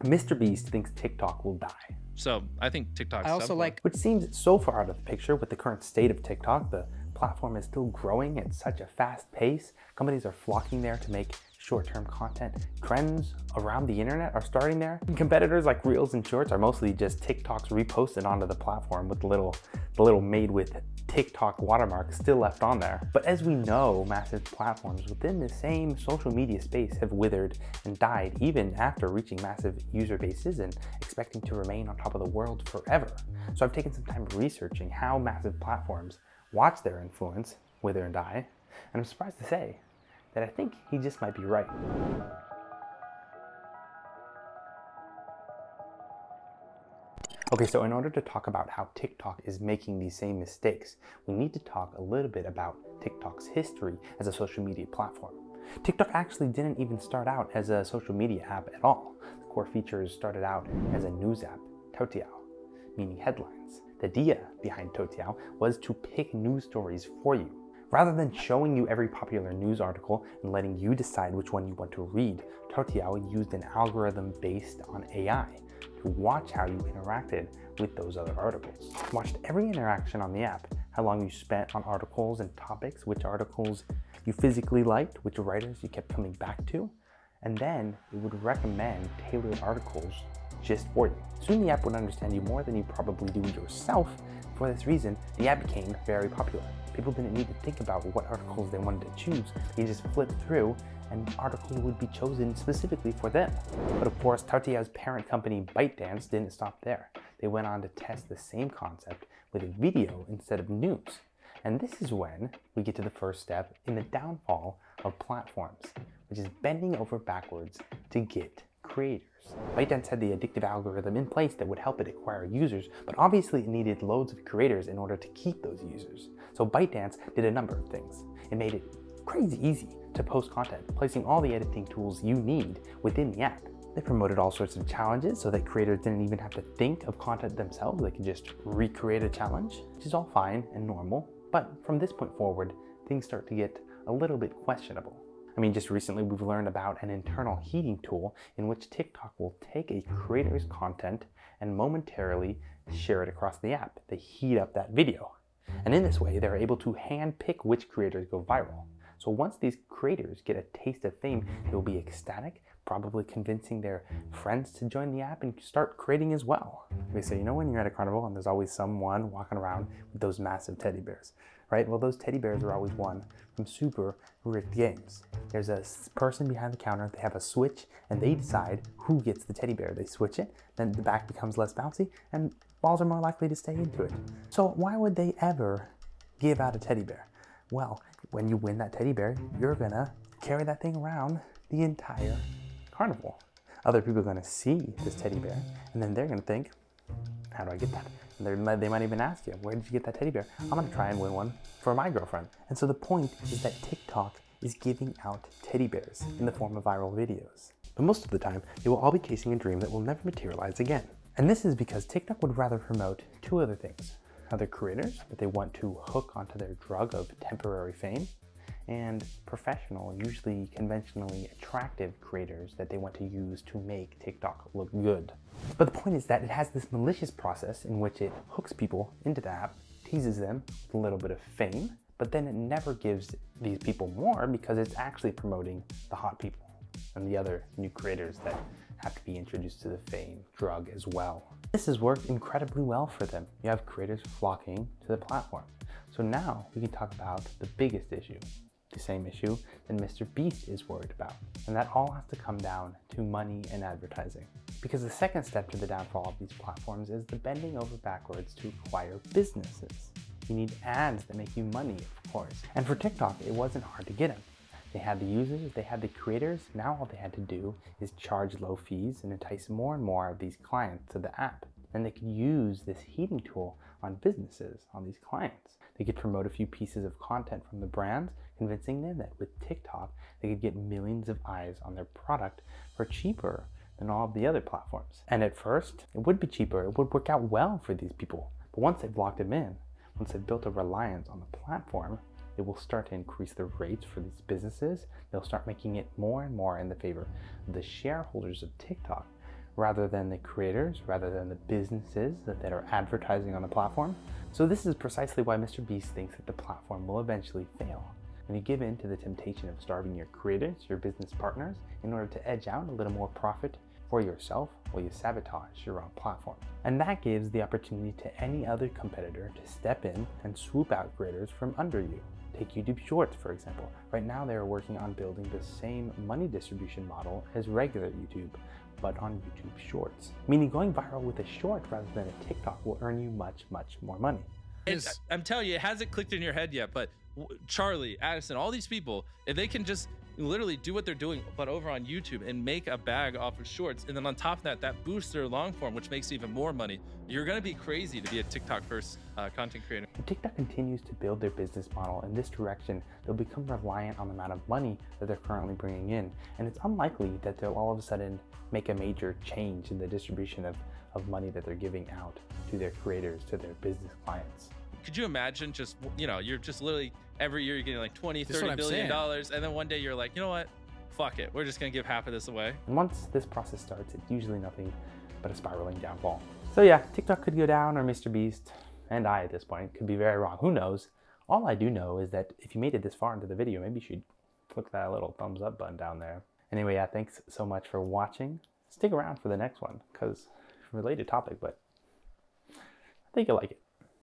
Mr. Beast thinks TikTok will die. So I think TikTok's which seems so far out of the picture with the current state of TikTok. The platform is still growing at such a fast pace. Companies are flocking there to make short-term content. Trends around the internet are starting there. Competitors like Reels and Shorts are mostly just TikToks reposted onto the platform with the little made with TikTok watermark still left on there. But as we know, massive platforms within the same social media space have withered and died even after reaching massive user bases and expecting to remain on top of the world forever. So I've taken some time researching how massive platforms watch their influence wither and die, and I'm surprised to say that I think he just might be right. Okay, so in order to talk about how TikTok is making these same mistakes, we need to talk a little bit about TikTok's history as a social media platform. TikTok actually didn't even start out as a social media app at all. The core features started out as a news app, 𝐤𝐻𝐻, meaning headlines. The idea behind 𝐤𝐻𝐻 was to pick news stories for you. Rather than showing you every popular news article and letting you decide which one you want to read, 𝐤𝐻𝐻 used an algorithm based on AI to watch how you interacted with those other articles. It watched every interaction on the app, how long you spent on articles and topics, which articles you physically liked, which writers you kept coming back to, and then it would recommend tailored articles just for you. Soon the app would understand you more than you probably do yourself. For this reason, the app became very popular. People didn't need to think about what articles they wanted to choose. They just flipped through and articles would be chosen specifically for them. But of course, 𝐤𝐻𝐻's parent company ByteDance didn't stop there. They went on to test the same concept with video instead of news. And this is when we get to the first step in the downfall of platforms, which is bending over backwards to get creators. ByteDance had the addictive algorithm in place that would help it acquire users, but obviously it needed loads of creators in order to keep those users. So ByteDance did a number of things. It made it crazy easy to post content, placing all the editing tools you need within the app. They promoted all sorts of challenges so that creators didn't even have to think of content themselves. They could just recreate a challenge, which is all fine and normal. But from this point forward, things start to get a little bit questionable. I mean, just recently we've learned about an internal heating tool in which TikTok will take a creator's content and momentarily share it across the app. They heat up that video. And in this way, they're able to hand pick which creators go viral. So once these creators get a taste of fame, they will be ecstatic, probably convincing their friends to join the app and start creating as well. Okay, so you know when you're at a carnival and there's always someone walking around with those massive teddy bears, right? Well, those teddy bears are always won from super rigged games. There's a person behind the counter, they have a switch, and they decide who gets the teddy bear. They switch it, then the back becomes less bouncy, and balls are more likely to stay into it. So why would they ever give out a teddy bear? Well, when you win that teddy bear, you're gonna carry that thing around the entire carnival. Other people are gonna see this teddy bear, and then they're gonna think, how do I get that? And they might even ask you, where did you get that teddy bear? I'm gonna try and win one for my girlfriend. And so the point is that TikTok is giving out teddy bears in the form of viral videos. But most of the time, they will all be chasing a dream that will never materialize again. And this is because TikTok would rather promote two other things. Other creators that they want to hook onto their drug of temporary fame, and professional, usually conventionally attractive creators that they want to use to make TikTok look good. But the point is that it has this malicious process in which it hooks people into the app, teases them with a little bit of fame, but then it never gives these people more because it's actually promoting the hot people and the other new creators that have to be introduced to the fame drug as well. This has worked incredibly well for them. You have creators flocking to the platform. So now we can talk about the biggest issue, the same issue that Mr. Beast is worried about. And that all has to come down to money and advertising. Because the second step to the downfall of these platforms is the bending over backwards to acquire businesses. You need ads that make you money, of course. And for TikTok, it wasn't hard to get them. They had the users, they had the creators. Now all they had to do is charge low fees and entice more and more of these clients to the app. Then they could use this heating tool on businesses, on these clients. They could promote a few pieces of content from the brands, convincing them that with TikTok, they could get millions of eyes on their product for cheaper than all of the other platforms. And at first, it would be cheaper, it would work out well for these people. But once they've locked them in, once they've built a reliance on the platform, it will start to increase the rates for these businesses. They'll start making it more and more in the favor of the shareholders of TikTok rather than the creators, rather than the businesses that are advertising on the platform. So this is precisely why Mr. Beast thinks that the platform will eventually fail. When you give in to the temptation of starving your creators, your business partners, in order to edge out a little more profit for yourself, well, you sabotage your own platform. And that gives the opportunity to any other competitor to step in and swoop out creators from under you. Take YouTube Shorts, for example. Right now they are working on building the same money distribution model as regular YouTube, but on YouTube Shorts. Meaning going viral with a short rather than a TikTok will earn you much, much more money. I'm telling you, it hasn't clicked in your head yet, but Charlie, Addison, all these people, if they can just literally do what they're doing, but over on YouTube and make a bag off of shorts, and then on top of that, that boosts their long form, which makes even more money, you're gonna be crazy to be a TikTok first content creator. If TikTok continues to build their business model in this direction, they'll become reliant on the amount of money that they're currently bringing in. And it's unlikely that they'll all of a sudden make a major change in the distribution of money that they're giving out to their creators, to their business clients. Could you imagine just, you know, you're just literally every year you're getting like $20-30 billion, and then one day you're like, you know what, fuck it, we're just gonna give half of this away. And once this process starts, it's usually nothing but a spiraling downfall. So yeah, TikTok could go down, or Mr. Beast and I at this point could be very wrong. Who knows? All I do know is that if you made it this far into the video, maybe you should click that little thumbs up button down there. Anyway, yeah, thanks so much for watching. Stick around for the next one, because related topic, but I think you'll like it.